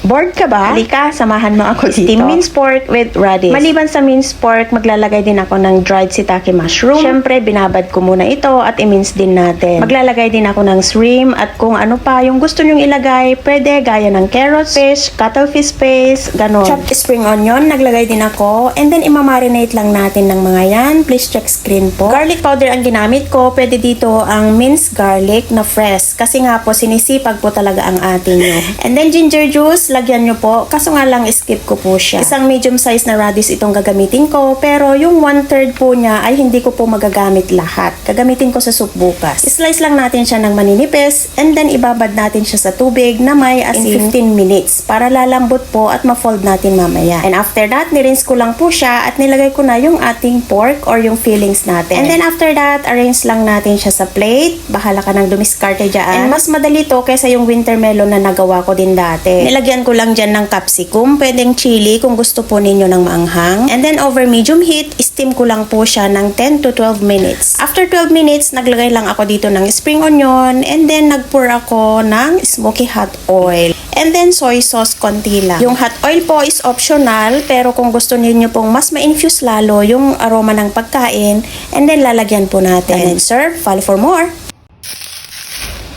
Bored ka ba? Halika, samahan mo ako dito. Steamed minced pork with radish. Maliban sa minced pork, maglalagay din ako ng dried shiitake mushroom. Siyempre, binabad ko muna ito at i-mince din natin. Maglalagay din ako ng shrimp at kung ano pa yung gusto nyong ilagay, pwede gaya ng carrots, fish, cuttlefish paste, ganon. Chopped spring onion, naglagay din ako. And then, imamarinate lang natin ng mga yan. Please check screen po. Garlic powder ang ginamit ko. Pwede dito ang minced garlic na fresh. Kasi nga po, sinisipag po talaga ang atin nyo. And then, ginger juice, lagyan nyo po. Kaso nga lang, skip ko po siya. Isang medium size na radish itong gagamitin ko. Pero yung 1/3 po niya ay hindi ko po magagamit lahat. Gagamitin ko sa soup bukas. Slice lang natin siya ng maninipis. And then, ibabad natin siya sa tubig na may asin 15 minutes. Para lalambot po at ma-fold natin mamaya. And after that, nirinse ko lang po siya at nilagay ko na yung ating pork or yung fillings natin. And then after that, arrange lang natin siya sa plate. Bahala ka nang dumiskarte dyan. And mas madali to kaysa yung winter melon na nagawa ko din dati. Nilagyan ko lang dyan ng capsicum, pwedeng chili kung gusto po ninyo ng maanghang. And then over medium heat, steam ko lang po siya ng 10 to 12 minutes. After 12 minutes, naglagay lang ako dito ng spring onion and then nagpour ako ng smoky hot oil. And then soy sauce konti lang. Yung hot oil po is optional pero kung gusto niyo pong mas ma-infuse lalo yung aroma ng pagkain and then lalagyan po natin. And then serve, follow for more.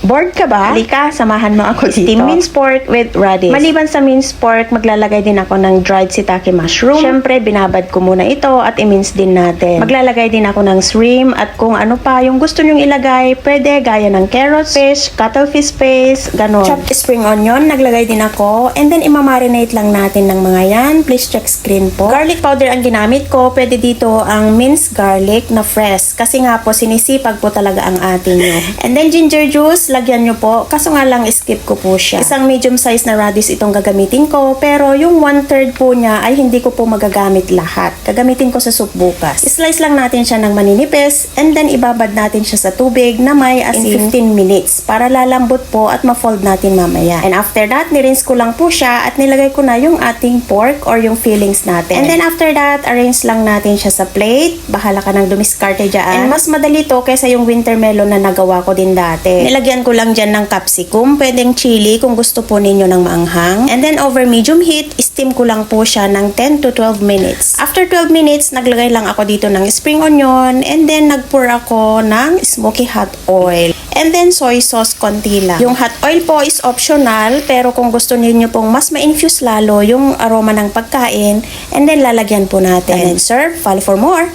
Bored ka ba? Halika, samahan mo ako dito. Steamed minced pork with radish. Maliban sa minced pork, maglalagay din ako ng dried shiitake mushroom. Siyempre, binabad ko muna ito at i-mince din natin. Maglalagay din ako ng shrimp at kung ano pa yung gusto nyong ilagay, pwede gaya ng carrots, fish, cuttlefish paste, ganon. Chopped spring onion, naglagay din ako. And then, imamarinate lang natin ng mga yan. Please check screen po. Garlic powder ang ginamit ko. Pwede dito ang minced garlic na fresh. Kasi nga po, sinisipag po talaga ang atin nyo. And then, ginger juice, lagyan nyo po. Kaso nga lang, skip ko po siya. Isang medium size na radish itong gagamitin ko. Pero yung 1/3 po niya ay hindi ko po magagamit lahat. Gagamitin ko sa soup bukas. Slice lang natin siya ng maninipis and then ibabad natin siya sa tubig na may asin 15 minutes para lalambot po at ma-fold natin mamaya. And after that, nirinse ko lang po siya at nilagay ko na yung ating pork or yung fillings natin. And then after that, arrange lang natin siya sa plate. Bahala ka nang dumiskarte dyan. And mas madali to kaysa yung winter melon na nagawa ko din dati. Nilagyan ko lang dyan ng capsicum, pwedeng chili kung gusto po ninyo ng maanghang. And then over medium heat, steam ko lang po siya ng 10 to 12 minutes. After 12 minutes, naglagay lang ako dito ng spring onion and then nagpour ako ng smoky hot oil. And then soy sauce konti lang. Yung hot oil po is optional pero kung gusto niyo pong mas ma-infuse lalo yung aroma ng pagkain and then lalagyan po natin. And then serve, follow for more.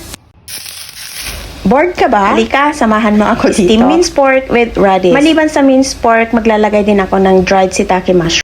Bored ka ba? Halika, samahan mo ako dito. Steamed minced pork with radish. Maliban sa minced pork, maglalagay din ako ng dried shiitake mushroom.